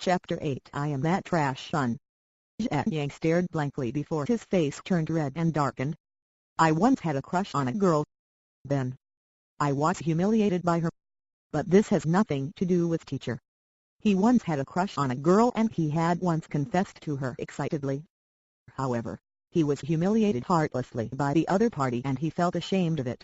Chapter 8 I am that trash son. Jack Yang stared blankly before his face turned red and darkened. I once had a crush on a girl. Then I was humiliated by her. But this has nothing to do with teacher. He once had a crush on a girl and he had once confessed to her excitedly. However, he was humiliated heartlessly by the other party and he felt ashamed of it.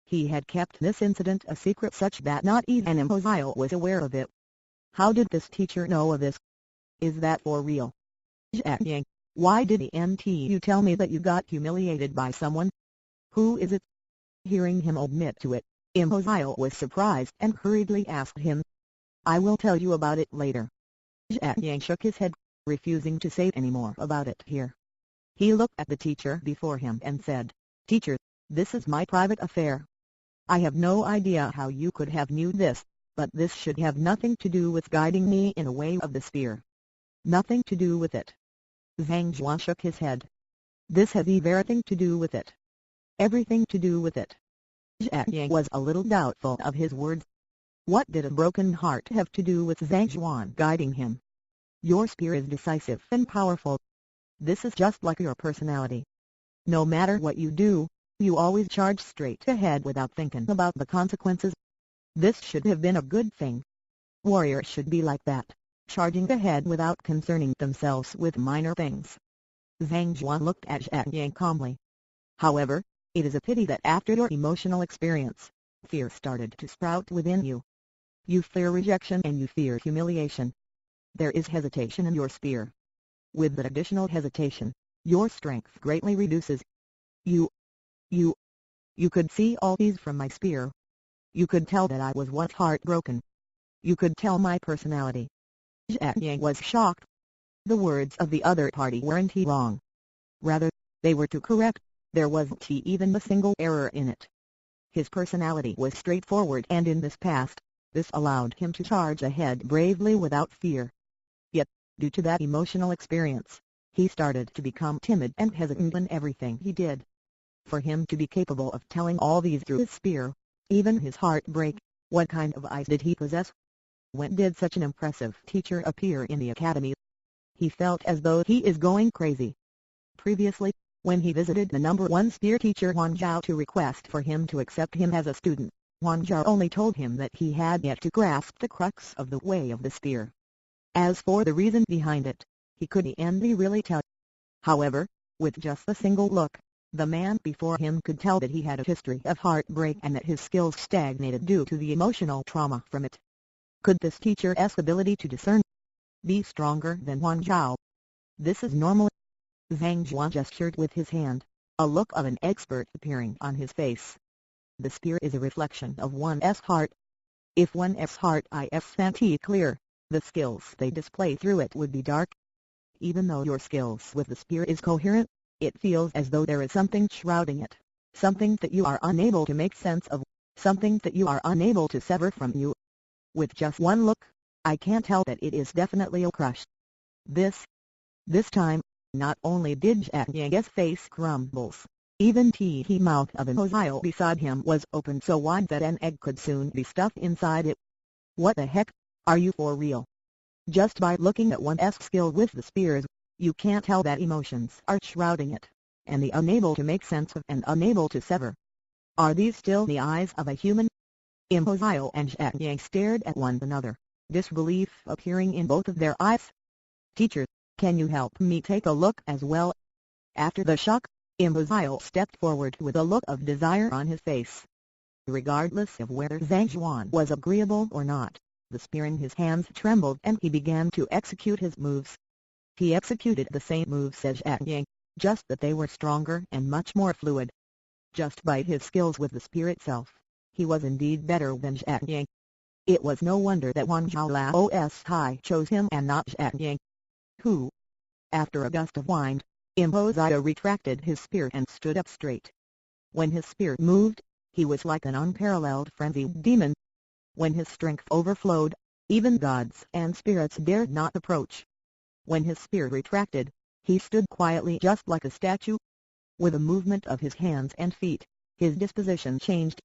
He had kept this incident a secret such that not even Imhotep was aware of it. How did this teacher know of this? Is that for real? Jack Yang, why didn't you tell me that you got humiliated by someone? Who is it? Hearing him admit to it, Imhotep was surprised and hurriedly asked him. I will tell you about it later. Jack Yang shook his head, refusing to say any more about it here. He looked at the teacher before him and said, Teacher, this is my private affair. I have no idea how you could have knew this, but this should have nothing to do with guiding me in a way of the spear. Nothing to do with it. Zhang Zhuan shook his head. This has everything to do with it. Everything to do with it. Jack Yang was a little doubtful of his words. What did a broken heart have to do with Zhang Zhuan guiding him? Your spear is decisive and powerful. This is just like your personality. No matter what you do, you always charge straight ahead without thinking about the consequences. This should have been a good thing. Warriors should be like that, charging ahead without concerning themselves with minor things. Zhang Zhuan looked at Jack Yang calmly. However, it is a pity that after your emotional experience, fear started to sprout within you. You fear rejection and you fear humiliation. There is hesitation in your spear. With that additional hesitation, your strength greatly reduces. You could see all these from my spear. You could tell that I was once heartbroken. You could tell my personality. Jack Yang was shocked. The words of the other party weren't wrong. Rather, they were too correct. There wasn't even a single error in it. His personality was straightforward and in this past, this allowed him to charge ahead bravely without fear. Yet, due to that emotional experience, he started to become timid and hesitant in everything he did. For him to be capable of telling all these through his spear, even his heart break, what kind of eyes did he possess? When did such an impressive teacher appear in the academy? He felt as though he is going crazy. Previously, when he visited the #1 spear teacher Huan Zhao to request for him to accept him as a student, Huan Zhao only told him that he had yet to grasp the crux of the way of the spear. As for the reason behind it, he couldn't really tell. However, with just a single look, the man before him could tell that he had a history of heartbreak and that his skills stagnated due to the emotional trauma from it. Could this teacher's ability to discern be stronger than Huan Zhao? This is normal. Zhang Zhuan gestured with his hand, a look of an expert appearing on his face. The spear is a reflection of one's heart. If one's heart isn't clear, the skills they display through it would be dark. Even though your skills with the spear is coherent, it feels as though there is something shrouding it, something that you are unable to make sense of, something that you are unable to sever from you. With just one look, I can tell that it is definitely a crush. This time, not only did Jack Yang's face crumbles, even the mouth of Imhotep beside him was open so wide that an egg could soon be stuffed inside it. What the heck, are you for real? Just by looking at one's skill with the spears, you can't tell that emotions are shrouding it, and the unable to make sense of and unable to sever. Are these still the eyes of a human? Imhotep and Jack Yang stared at one another, disbelief appearing in both of their eyes. Teacher, can you help me take a look as well? After the shock, Imhotep stepped forward with a look of desire on his face. Regardless of whether Zhang Zhuan was agreeable or not, the spear in his hands trembled and he began to execute his moves. He executed the same moves as Jack Yang, just that they were stronger and much more fluid. Just by his skills with the spear itself, he was indeed better than Jack Yang. It was no wonder that Huan Zhao Lao's Hai chose him and not Jack Yang. Who? After a gust of wind, Imhotep retracted his spear and stood up straight. When his spear moved, he was like an unparalleled frenzied demon. When his strength overflowed, even gods and spirits dared not approach. When his spear retracted, he stood quietly just like a statue. With a movement of his hands and feet, his disposition changed.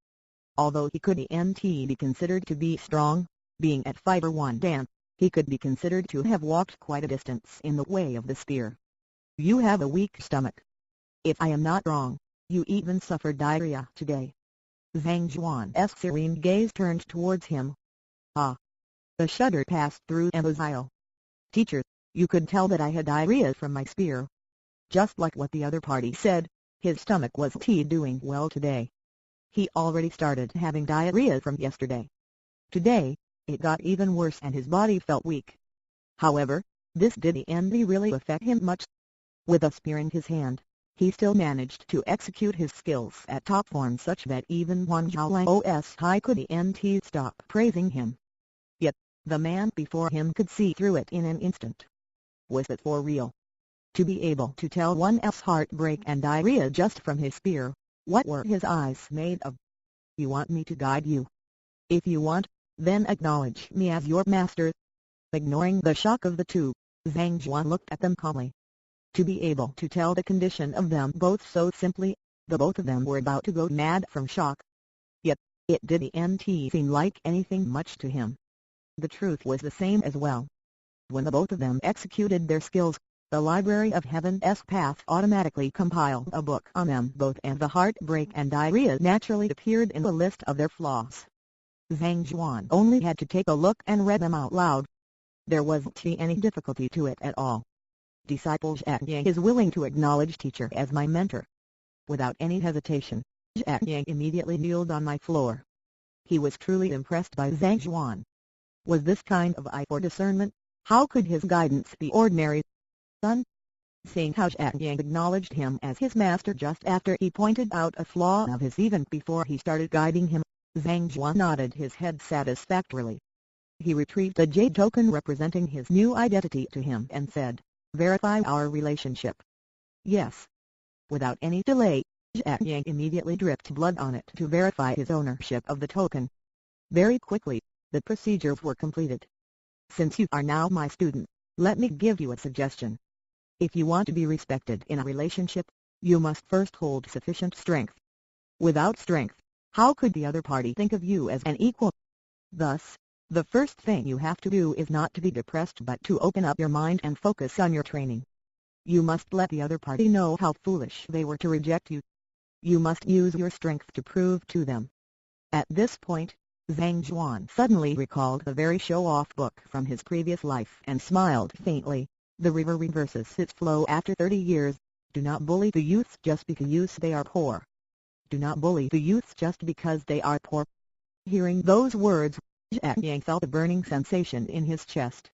Although he couldn't be considered to be strong, being at fighter 1 dan, he could be considered to have walked quite a distance in the way of the spear. You have a weak stomach. If I am not wrong, you even suffered diarrhea today. Zhang Juan's serene gaze turned towards him. Ah! A shudder passed through Emma's. Teacher, you could tell that I had diarrhea from my spear. Just like what the other party said, his stomach was doing well today. He already started having diarrhea from yesterday. Today, it got even worse and his body felt weak. However, this didn't really affect him much. With a spear in his hand, he still managed to execute his skills at top form such that even Huang Zhaolang's high couldn't stop praising him. Yet, the man before him could see through it in an instant. Was it for real? To be able to tell one's heartbreak and diarrhea just from his spear, what were his eyes made of? You want me to guide you? If you want, then acknowledge me as your master. Ignoring the shock of the two, Zhang Juan looked at them calmly. To be able to tell the condition of them both so simply, the both of them were about to go mad from shock. Yet, it didn't seem like anything much to him. The truth was the same as well. When the both of them executed their skills, the Library of Heaven's Path automatically compiled a book on them both, and the heartbreak and diarrhea naturally appeared in the list of their flaws. Zhang Juan only had to take a look and read them out loud. There wasn't any difficulty to it at all. Disciple Zhang Yang is willing to acknowledge teacher as my mentor. Without any hesitation, Zhang Yang immediately kneeled on my floor. He was truly impressed by Zhang Juan. Was this kind of eye for discernment? How could his guidance be ordinary? Son? Seeing how Zhang Yang acknowledged him as his master just after he pointed out a flaw of his even before he started guiding him, Zhang Juan nodded his head satisfactorily. He retrieved a jade token representing his new identity to him and said, "Verify our relationship." Yes. Without any delay, Zhang Yang immediately dripped blood on it to verify his ownership of the token. Very quickly, the procedures were completed. Since you are now my student, let me give you a suggestion. If you want to be respected in a relationship, you must first hold sufficient strength. Without strength, how could the other party think of you as an equal? Thus, the first thing you have to do is not to be depressed but to open up your mind and focus on your training. You must let the other party know how foolish they were to reject you. You must use your strength to prove to them. At this point, Zhang Juan suddenly recalled the very show-off book from his previous life and smiled faintly. The river reverses its flow after 30 years. Do not bully the youths just because they are poor. Do not bully the youths just because they are poor. Hearing those words, Zhang Yang felt a burning sensation in his chest.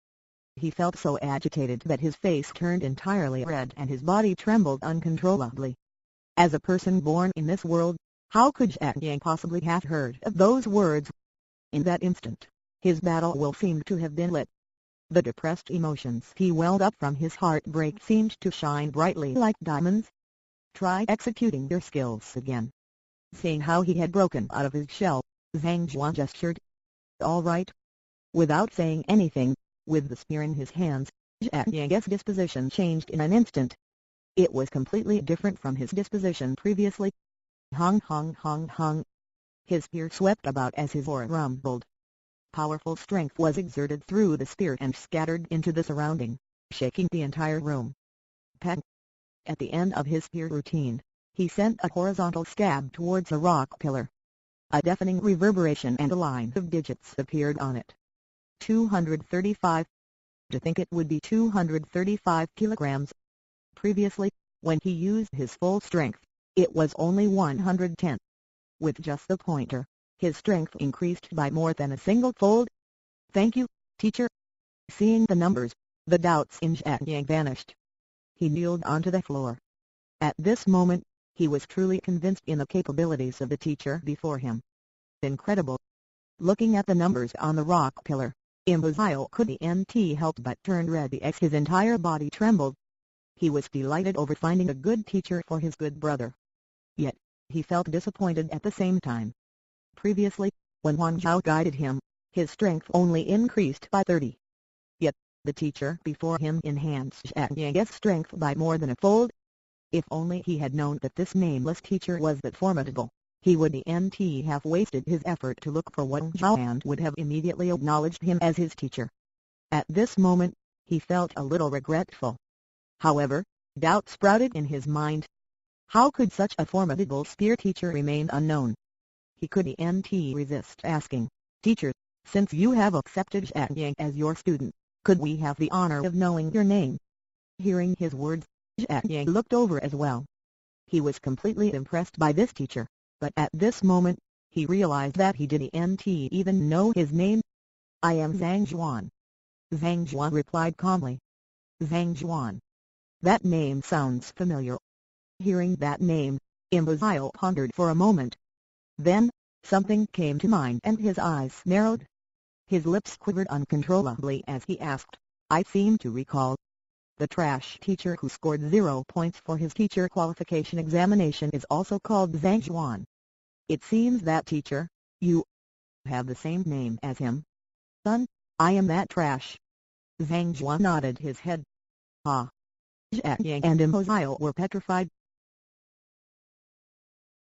He felt so agitated that his face turned entirely red and his body trembled uncontrollably. As a person born in this world, how could Zhang Yang possibly have heard of those words? In that instant, his battle will seemed to have been lit. The depressed emotions he welled up from his heartbreak seemed to shine brightly like diamonds. Try executing your skills again. Seeing how he had broken out of his shell, Zhang Juan gestured. All right. Without saying anything, with the spear in his hands, Zhang Yang's disposition changed in an instant. It was completely different from his disposition previously. Hung hung hung hung. His spear swept about as his aura rumbled. Powerful strength was exerted through the spear and scattered into the surrounding, shaking the entire room. Pang! At the end of his spear routine, he sent a horizontal stab towards a rock pillar. A deafening reverberation and a line of digits appeared on it. 235. To think it would be 235 kilograms. Previously, when he used his full strength, it was only 110. With just the pointer, his strength increased by more than a single fold. Thank you, teacher. Seeing the numbers, the doubts in Zhang Yang vanished. He kneeled onto the floor. At this moment, he was truly convinced in the capabilities of the teacher before him. Incredible. Looking at the numbers on the rock pillar, Impossible couldn't help but turn red as his entire body trembled. He was delighted over finding a good teacher for his good brother. Yet, he felt disappointed at the same time. Previously, when Huang Zhao guided him, his strength only increased by 30. Yet, the teacher before him enhanced Zhang Yang's strength by more than a fold. If only he had known that this nameless teacher was that formidable, he wouldn't have wasted his effort to look for Huang Zhao and would have immediately acknowledged him as his teacher. At this moment, he felt a little regretful. However, doubt sprouted in his mind. How could such a formidable spear teacher remain unknown? He couldn't resist asking, "Teacher, since you have accepted Zhang Yang as your student, could we have the honor of knowing your name?" Hearing his words, Zhang Yang looked over as well. He was completely impressed by this teacher, but at this moment, he realized that he didn't even know his name. "I am Zhang Juan." Zhang Juan replied calmly. Zhang Juan. That name sounds familiar. Hearing that name, Imbecile pondered for a moment. Then, something came to mind and his eyes narrowed. His lips quivered uncontrollably as he asked, "I seem to recall. The trash teacher who scored 0 points for his teacher qualification examination is also called Zhang Juan. It seems that teacher, you have the same name as him." "Son, I am that trash." Zhang Juan nodded his head. Ah! Zhang Yang and Imbecile were petrified.